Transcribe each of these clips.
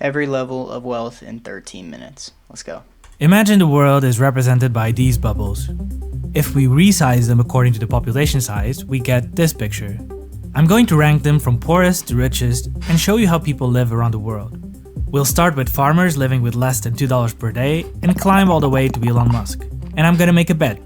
Every level of wealth in 13 minutes. Let's go. Imagine the world is represented by these bubbles. If we resize them according to the population size, we get this picture. I'm going to rank them from poorest to richest and show you how people live around the world. We'll start with farmers living with less than $2 per day and climb all the way to Elon Musk. And I'm gonna make a bet.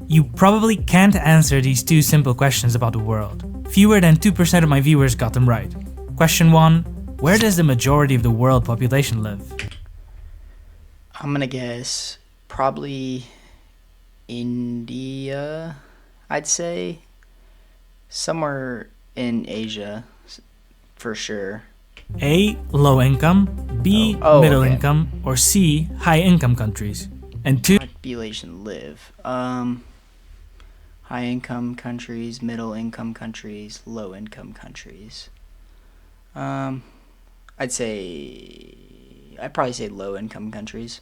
You probably can't answer these two simple questions about the world. Fewer than 2% of my viewers got them right. Question 1. Where does the majority of the world population live? I'm gonna guess probably India, I'd say. Somewhere in Asia, for sure. A. Low income, B. Middle income, or C. High income countries. And 2. Population live. High income countries, middle income countries, low income countries. I'd probably say low income countries,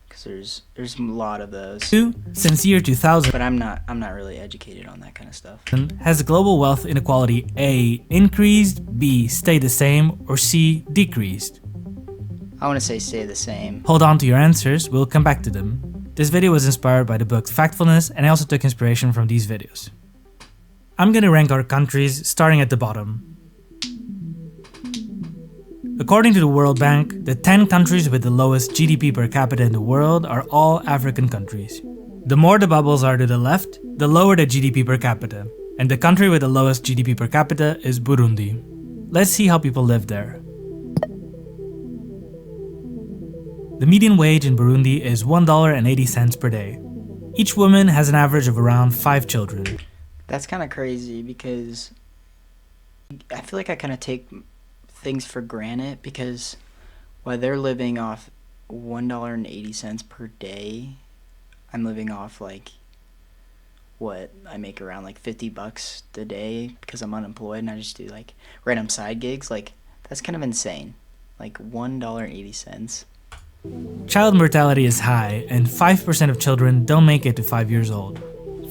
because there's a lot of those. 2. Since year 2000, But I'm not really educated on that kind of stuff. has global wealth inequality A. increased, B. stayed the same, or C. decreased? I want to say stay the same. Hold on to your answers, we'll come back to them. This video was inspired by the book Factfulness, and I also took inspiration from these videos. I'm gonna rank our countries starting at the bottom. According to the World Bank, the 10 countries with the lowest GDP per capita in the world are all African countries. The more the bubbles are to the left, the lower the GDP per capita, and the country with the lowest GDP per capita is Burundi. Let's see how people live there. The median wage in Burundi is $1.80 per day. Each woman has an average of around 5 children. That's kind of crazy, because I feel like I kind of take things for granted, because while they're living off $1.80 per day, I'm living off like what I make around like $50 a day because I'm unemployed and I just do like random side gigs. Like, that's kind of insane. Like $1.80. Child mortality is high, and 5% of children don't make it to 5 years old.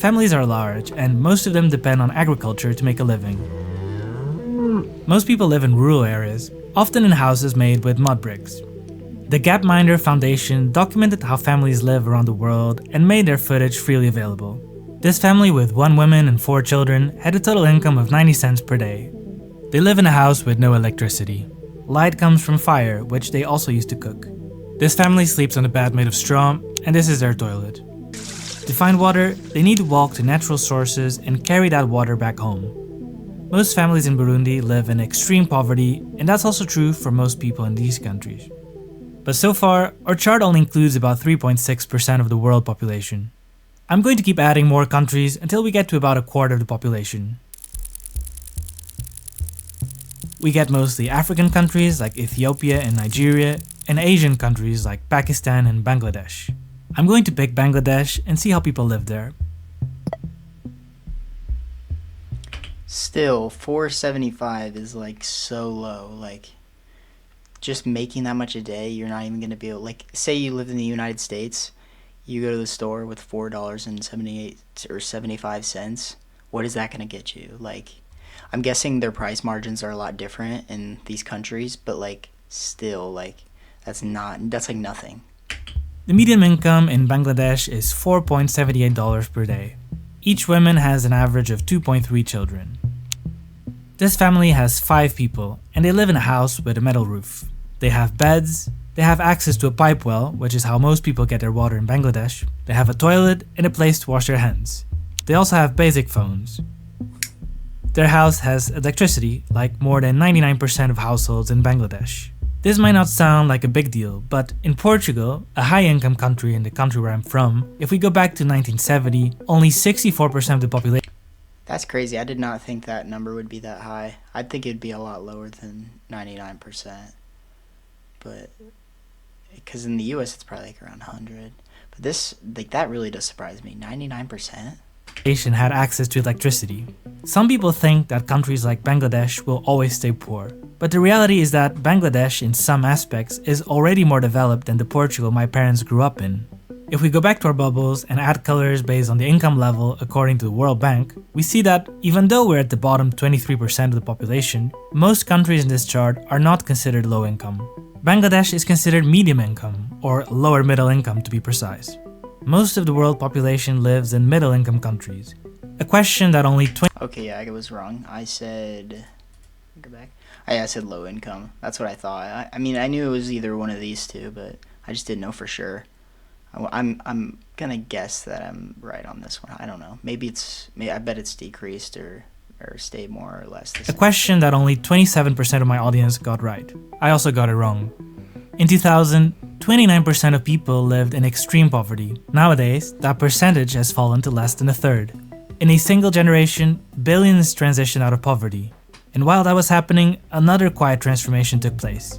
Families are large, and most of them depend on agriculture to make a living. Most people live in rural areas, often in houses made with mud bricks. The Gapminder Foundation documented how families live around the world and made their footage freely available. This family with 1 woman and 4 children had a total income of 90 cents per day. They live in a house with no electricity. Light comes from fire, which they also use to cook. This family sleeps on a bed made of straw, and this is their toilet. To find water, they need to walk to natural sources and carry that water back home. Most families in Burundi live in extreme poverty, and that's also true for most people in these countries. But so far, our chart only includes about 3.6% of the world population. I'm going to keep adding more countries until we get to about a quarter of the population. We get mostly African countries like Ethiopia and Nigeria, and Asian countries like Pakistan and Bangladesh. I'm going to pick Bangladesh and see how people live there. Still, $4.75 is like so low. Like, just making that much a day, you're not even gonna be able, like, say you live in the United States, you go to the store with $4.78 or 75 cents. What is that gonna get you? Like, I'm guessing their price margins are a lot different in these countries, but like, still, like, that's like nothing. The median income in Bangladesh is $4.78 per day. Each woman has an average of 2.3 children. This family has 5 people, and they live in a house with a metal roof. They have beds, they have access to a pipe well, which is how most people get their water in Bangladesh. They have a toilet and a place to wash their hands. They also have basic phones. Their house has electricity, like more than 99% of households in Bangladesh. This might not sound like a big deal, but in Portugal, a high-income country in the country where I'm from, if we go back to 1970, only 64% of the population. That's crazy. I did not think that number would be that high. I'd think it'd be a lot lower than 99%. But, because in the US it's probably like around 100. But this, like, that really does surprise me. 99%? Had access to electricity. Some people think that countries like Bangladesh will always stay poor, but the reality is that Bangladesh in some aspects is already more developed than the Portugal my parents grew up in. If we go back to our bubbles and add colors based on the income level according to the World Bank, we see that even though we're at the bottom 23% of the population, most countries in this chart are not considered low income. Bangladesh is considered medium income, or lower middle income to be precise. Most of the world population lives in middle income countries. A question that only Okay, yeah, I was wrong. I said... Go back. I said low income. That's what I thought. I mean, I knew it was either one of these two, but I just didn't know for sure. I'm gonna guess that I'm right on this one. I don't know. I bet it's decreased or stayed more or less the A same. question that only 27% of my audience got right. I also got it wrong. In 2000, 29% of people lived in extreme poverty. Nowadays, that percentage has fallen to less than a third. In a single generation, billions transitioned out of poverty. And while that was happening, another quiet transformation took place.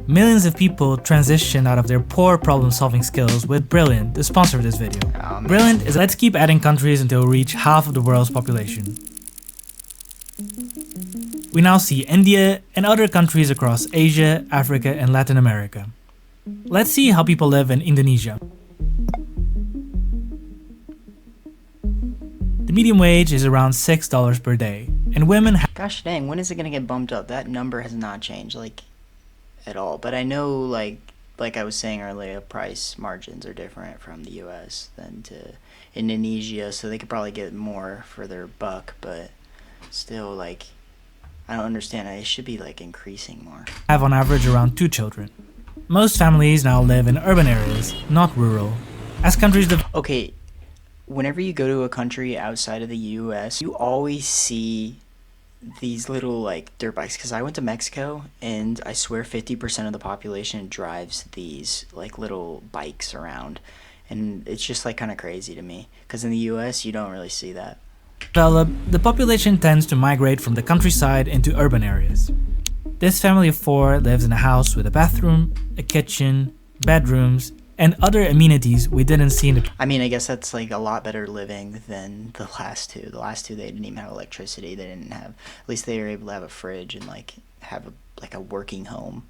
Millions of people transitioned out of their poor problem-solving skills with Brilliant, the sponsor of this video. Brilliant is let's keep adding countries until we reach half of the world's population. We now see India and other countries across Asia, Africa, and Latin America. Let's see how people live in Indonesia. The median wage is around $6 per day, and women Gosh dang, when is it gonna get bumped up? That number has not changed, at all. But I know, like I was saying earlier, price margins are different from the U.S. than to Indonesia, so they could probably get more for their buck, but still, I don't understand. It should be, increasing more. have on average around 2 children. Most families now live in urban areas, not rural. As countries develop, Okay, whenever you go to a country outside of the U.S., you always see these little dirt bikes, because I went to Mexico and I swear 50% of the population drives these little bikes around, and it's just kind of crazy to me, because in the US you don't really see that. the population tends to migrate from the countryside into urban areas. This family of 4 lives in a house with a bathroom, a kitchen, bedrooms, and other amenities we didn't see in the I mean, I guess that's a lot better living than the last two. The last two, they didn't even have electricity. They didn't have, at least they were able to have a fridge and have a working home.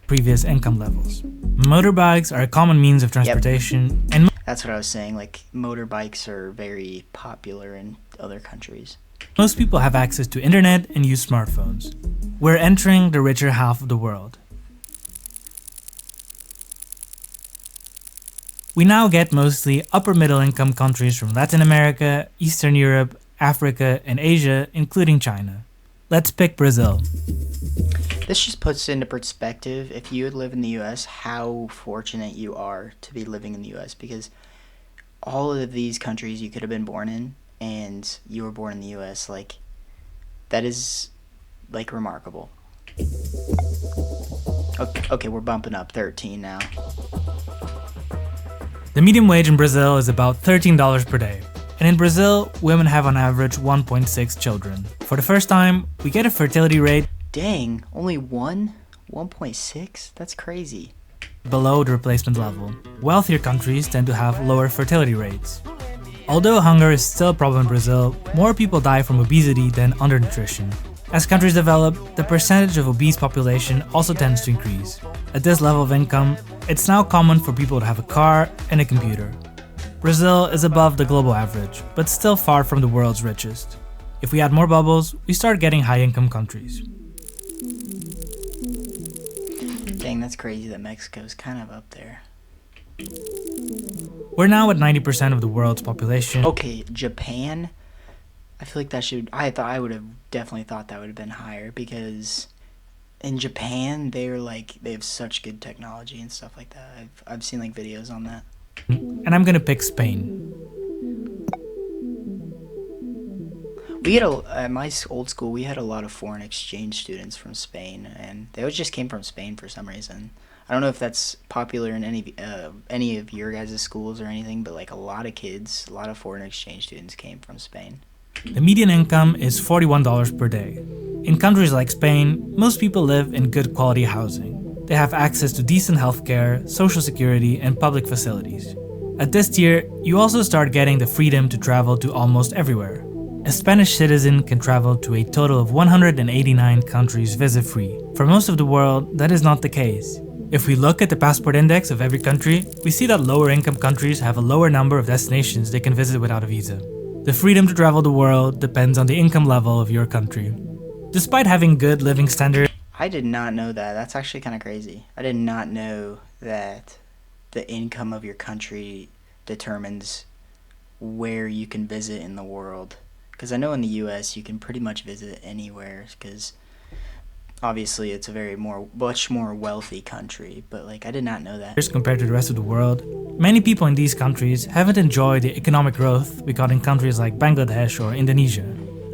previous income levels. Motorbikes are a common means of transportation, and That's what I was saying. Motorbikes are very popular in other countries. most people have access to internet and use smartphones. We're entering the richer half of the world. We now get mostly upper middle income countries from Latin America, Eastern Europe, Africa, and Asia, including China. Let's pick Brazil. This just puts into perspective, if you would live in the US, how fortunate you are to be living in the US, because all of these countries you could have been born in, and you were born in the US, that is, remarkable. Okay, we're bumping up 13 now. The median wage in Brazil is about $13 per day. And in Brazil, women have on average 1.6 children. For the first time, we get a fertility rate Dang, only one? 1.6? That's crazy. below the replacement level. Wealthier countries tend to have lower fertility rates. Although hunger is still a problem in Brazil, more people die from obesity than undernutrition. As countries develop, the percentage of obese population also tends to increase. At this level of income, it's now common for people to have a car and a computer. Brazil is above the global average, but still far from the world's richest. If we add more bubbles, we start getting high-income countries. Dang, that's crazy that Mexico's kind of up there. We're now at 90% of the world's population. Okay, Japan. I feel like that should. I would have definitely thought that would have been higher, because in Japan they have such good technology and stuff like that. I've seen videos on that. And I'm gonna pick Spain. We had at my old school, we had a lot of foreign exchange students from Spain, and they always just came from Spain for some reason. I don't know if that's popular in any of your guys' schools or anything, but a lot of foreign exchange students came from Spain. The median income is $41 per day. In countries like Spain, most people live in good quality housing. They have access to decent healthcare, social security, and public facilities. At this tier, you also start getting the freedom to travel to almost everywhere. A Spanish citizen can travel to a total of 189 countries visa-free. For most of the world, that is not the case. If we look at the passport index of every country, we see that lower income countries have a lower number of destinations they can visit without a visa. The freedom to travel the world depends on the income level of your country. Despite having good living standards, I did not know that. That's actually kind of crazy. I did not know that the income of your country determines where you can visit in the world. Because I know in the U.S. you can pretty much visit anywhere. Because obviously it's a much more wealthy country. But like, I did not know that. Compared to the rest of the world, many people in these countries haven't enjoyed the economic growth we got in countries like Bangladesh or Indonesia.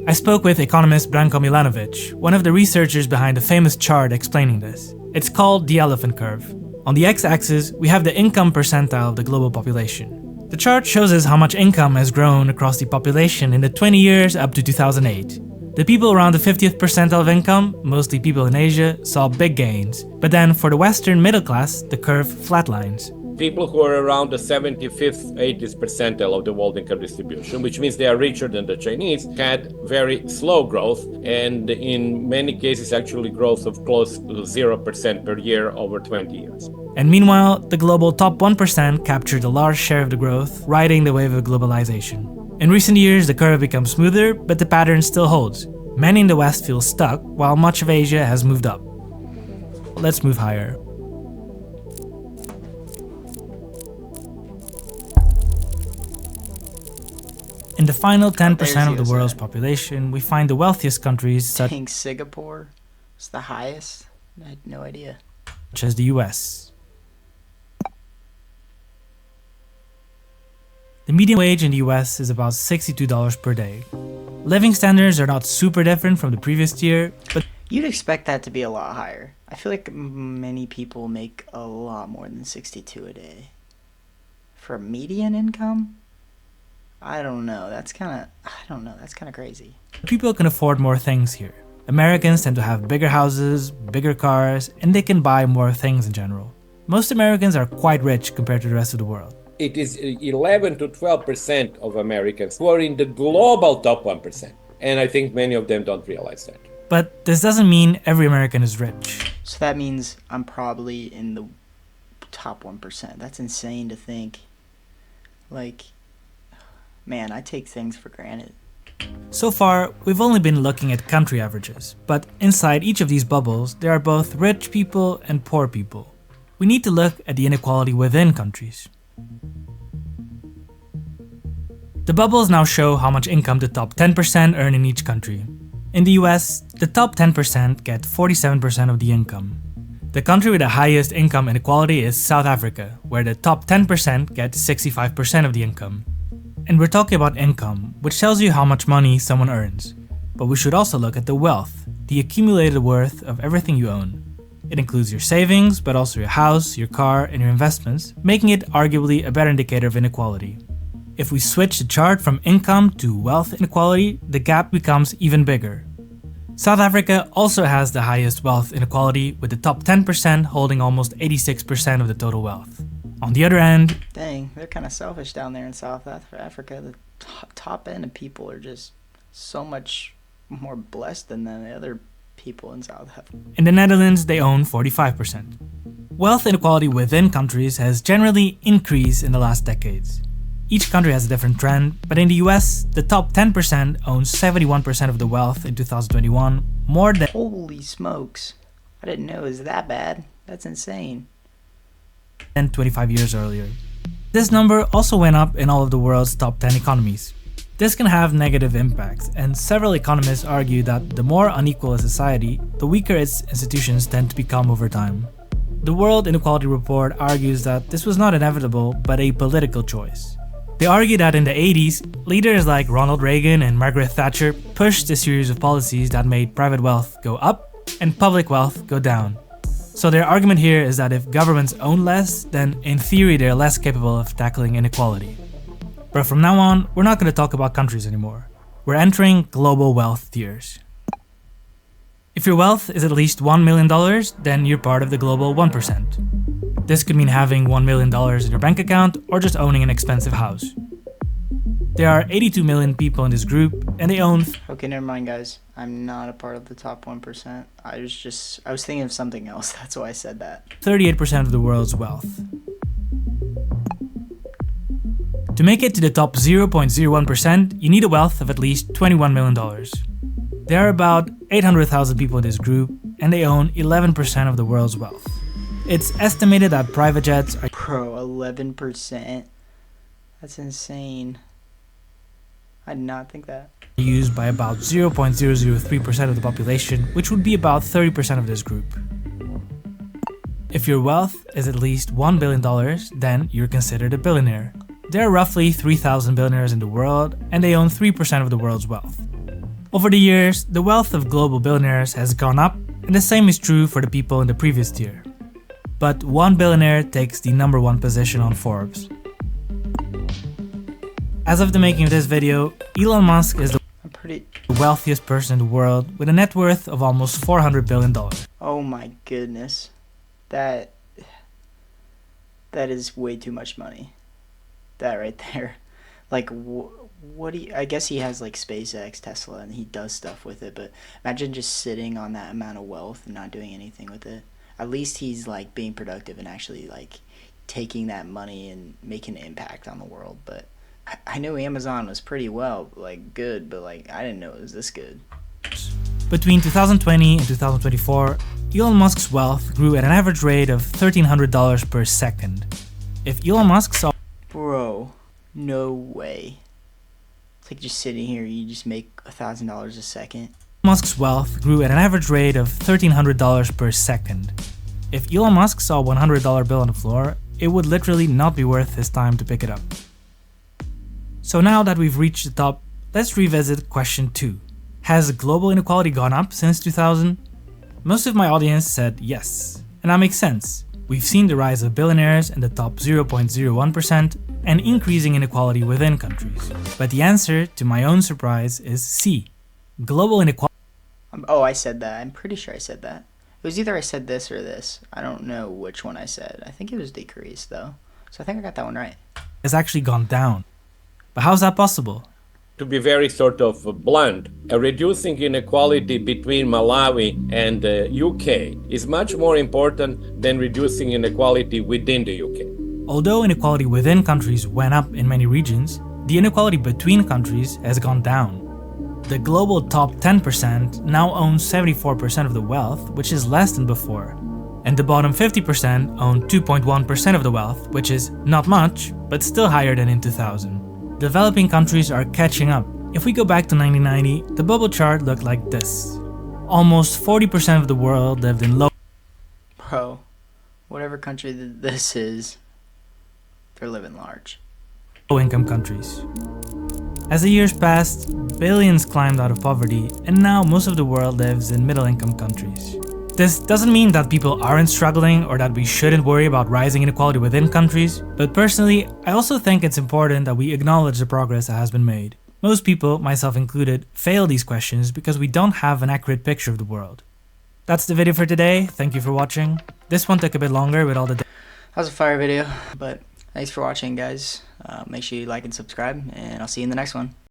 I spoke with economist Branko Milanovic, one of the researchers behind a famous chart explaining this. It's called the elephant curve. On the x-axis, we have the income percentile of the global population. The chart shows us how much income has grown across the population in the 20 years up to 2008. The people around the 50th percentile of income, mostly people in Asia, saw big gains. But then for the Western middle class, the curve flatlines. People who are around the 75th, 80th percentile of the world income distribution, which means they are richer than the Chinese, had very slow growth, and in many cases actually growth of close to 0% per year over 20 years. And meanwhile, the global top 1% captured a large share of the growth, riding the wave of globalization. In recent years, the curve becomes smoother, but the pattern still holds. Many in the West feel stuck, while much of Asia has moved up. Let's move higher. In the final 10% of the world's population, we find the wealthiest countries such Dang, Singapore is the highest? I had no idea. as the US. The median wage in the US is about $62 per day. Living standards are not super different from the previous year, but You'd expect that to be a lot higher. I feel like many people make a lot more than 62 a day. For a median income? I don't know. That's kind of crazy. people can afford more things here. Americans tend to have bigger houses, bigger cars, and they can buy more things in general. Most Americans are quite rich compared to the rest of the world. It is 11 to 12% of Americans who are in the global top 1%. And I think many of them don't realize that. But this doesn't mean every American is rich. So that means I'm probably in the top 1%. That's insane to think. Like, man, I take things for granted. So far, we've only been looking at country averages, but inside each of these bubbles, there are both rich people and poor people. We need to look at the inequality within countries. The bubbles now show how much income the top 10% earn in each country. In the US, the top 10% get 47% of the income. The country with the highest income inequality is South Africa, where the top 10% get 65% of the income. And we're talking about income, which tells you how much money someone earns. But we should also look at the wealth, the accumulated worth of everything you own. It includes your savings, but also your house, your car, and your investments, making it arguably a better indicator of inequality. If we switch the chart from income to wealth inequality, the gap becomes even bigger. South Africa also has the highest wealth inequality, with the top 10% holding almost 86% of the total wealth. On the other end, Dang, they're kind of selfish down there in South Africa. The top end of people are just so much more blessed than the other people in South Africa. in the Netherlands, they own 45%. Wealth inequality within countries has generally increased in the last decades. Each country has a different trend, but in the US, the top 10% owns 71% of the wealth in 2021, more Holy smokes. I didn't know it was that bad. That's insane. than 25 years earlier. This number also went up in all of the world's top 10 economies. This can have negative impacts, and several economists argue that the more unequal a society, the weaker its institutions tend to become over time. The World Inequality Report argues that this was not inevitable, but a political choice. They argue that in the 80s, leaders like Ronald Reagan and Margaret Thatcher pushed a series of policies that made private wealth go up and public wealth go down. So their argument here is that if governments own less, then in theory they're less capable of tackling inequality. But from now on, we're not going to talk about countries anymore. We're entering global wealth tiers. If your wealth is at least $1 million, then you're part of the global 1%. This could mean having $1 million in your bank account or just owning an expensive house. There are 82 million people in this group, and they own Okay, never mind, guys. I'm not a part of the top 1%. I was thinking of something else. That's why I said that. 38% of the world's wealth. To make it to the top 0.01%, you need a wealth of at least $21 million. There are about 800,000 people in this group, and they own 11% of the world's wealth. It's estimated that private jets are Bro, 11%? That's insane. I did not think that. used by about 0.003% of the population, which would be about 30% of this group. If your wealth is at least $1 billion, then you're considered a billionaire. There are roughly 3,000 billionaires in the world, and they own 3% of the world's wealth. Over the years, the wealth of global billionaires has gone up, and the same is true for the people in the previous tier. But one billionaire takes the #1 position on Forbes. As of the making of this video, Elon Musk is the I'm pretty... wealthiest person in the world with a net worth of almost $400 billion. Oh my goodness. That is way too much money. That right there. Like, what do you... I guess he has like SpaceX, Tesla, and he does stuff with it, but imagine just sitting on that amount of wealth and not doing anything with it. At least he's like being productive and actually like taking that money and making an impact on the world. But I knew Amazon was pretty well, like good, but like I didn't know it was this good. Between 2020 and 2024, Elon Musk's wealth grew at an average rate of $1,300 per second. If Elon Musk saw Bro, no way. It's like just sitting here, you just make $1,000 a second. Musk's wealth grew at an average rate of $1,300 per second. If Elon Musk saw a $100 bill on the floor, it would literally not be worth his time to pick it up. So now that we've reached the top, let's revisit question 2. Has global inequality gone up since 2000? Most of my audience said yes, and that makes sense. We've seen the rise of billionaires in the top 0.01% and increasing inequality within countries. But the answer, to my own surprise, is C. Global inequality. Oh, I said that. I'm pretty sure I said that. It was either I said this or this. I don't know which one I said. I think it was decreased though. So I think I got that one right. Has actually gone down. But how's that possible? To be very sort of blunt, reducing inequality between Malawi and the UK is much more important than reducing inequality within the UK. Although inequality within countries went up in many regions, the inequality between countries has gone down. The global top 10% now owns 74% of the wealth, which is less than before. And the bottom 50% own 2.1% of the wealth, which is not much, but still higher than in 2000. Developing countries are catching up. If we go back to 1990, the bubble chart looked like this. Almost 40% of the world lived in low Bro, whatever country this is, they're living large. income countries. As the years passed, billions climbed out of poverty, and now most of the world lives in middle-income countries. This doesn't mean that people aren't struggling or that we shouldn't worry about rising inequality within countries, but personally, I also think it's important that we acknowledge the progress that has been made. Most people, myself included, fail these questions because we don't have an accurate picture of the world. That's the video for today. Thank you for watching. This one took a bit longer with all the That was a fire video, but thanks for watching, guys. Make sure you like and subscribe, and I'll see you in the next one.